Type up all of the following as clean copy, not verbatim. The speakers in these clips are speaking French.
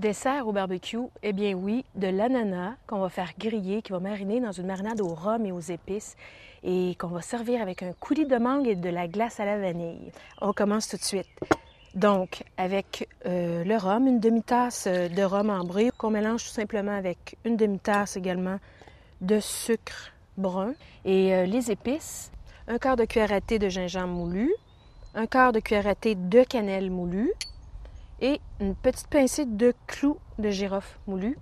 Dessert au barbecue, eh bien oui, de l'ananas qu'on va faire griller, qui va mariner dans une marinade au rhum et aux épices et qu'on va servir avec un coulis de mangue et de la glace à la vanille. On commence tout de suite. Donc, avec le rhum, une demi-tasse de rhum ambré qu'on mélange tout simplement avec une demi-tasse également de sucre brun et les épices, un quart de cuillère à thé de gingembre moulu, un quart de cuillère à thé de cannelle moulue, et une petite pincée de clous de girofle moulu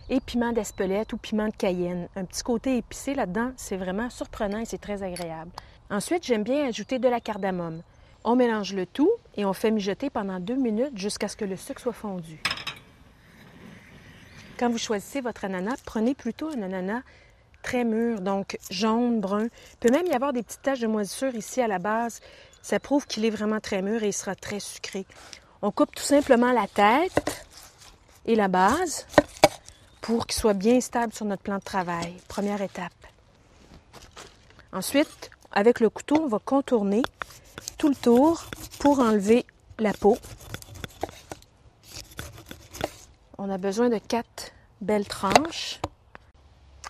et piment d'Espelette ou piment de Cayenne. Un petit côté épicé là-dedans, c'est vraiment surprenant et c'est très agréable. Ensuite, j'aime bien ajouter de la cardamome. On mélange le tout et on fait mijoter pendant 2 minutes jusqu'à ce que le sucre soit fondu. Quand vous choisissez votre ananas, prenez plutôt un ananas très mûr, donc jaune, brun. Il peut même y avoir des petites taches de moisissure ici à la base. Ça prouve qu'il est vraiment très mûr et il sera très sucré. On coupe tout simplement la tête et la base pour qu'il soit bien stable sur notre plan de travail. Première étape. Ensuite, avec le couteau, on va contourner tout le tour pour enlever la peau. On a besoin de 4 belles tranches.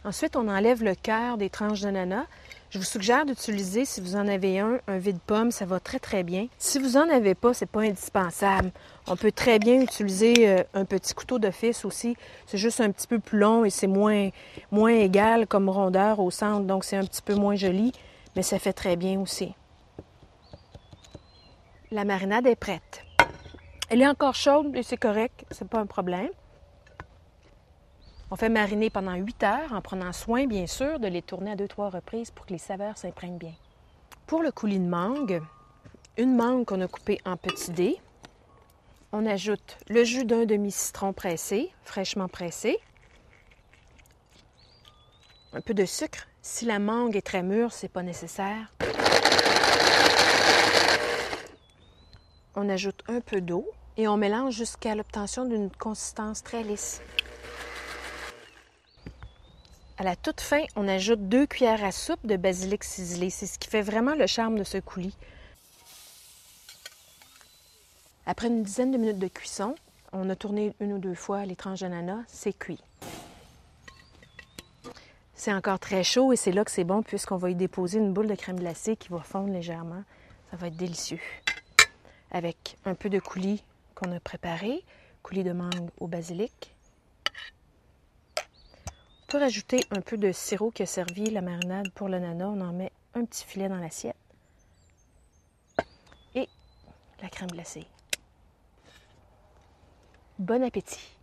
Ensuite, on enlève le cœur des tranches d'ananas. Je vous suggère d'utiliser, si vous en avez un vide-pomme, ça va très, très bien. Si vous n'en avez pas, ce n'est pas indispensable. On peut très bien utiliser un petit couteau d'office aussi. C'est juste un petit peu plus long et c'est moins égal comme rondeur au centre, donc c'est un petit peu moins joli, mais ça fait très bien aussi. La marinade est prête. Elle est encore chaude et c'est correct, c'est pas un problème. On fait mariner pendant 8 heures en prenant soin, bien sûr, de les tourner à 2-3 reprises pour que les saveurs s'imprègnent bien. Pour le coulis de mangue, une mangue qu'on a coupée en petits dés. On ajoute le jus d'un demi-citron pressé, fraîchement pressé. Un peu de sucre. Si la mangue est très mûre, c'est pas nécessaire. On ajoute un peu d'eau et on mélange jusqu'à l'obtention d'une consistance très lisse. À la toute fin, on ajoute 2 cuillères à soupe de basilic ciselé. C'est ce qui fait vraiment le charme de ce coulis. Après une dizaine de minutes de cuisson, on a tourné 1 ou 2 fois les tranches d'ananas, c'est cuit. C'est encore très chaud et c'est là que c'est bon puisqu'on va y déposer une boule de crème glacée qui va fondre légèrement. Ça va être délicieux. Avec un peu de coulis qu'on a préparé, coulis de mangue au basilic. On peut rajouter un peu de sirop qui a servi la marinade pour l'ananas. On en met un petit filet dans l'assiette. Et la crème glacée. Bon appétit!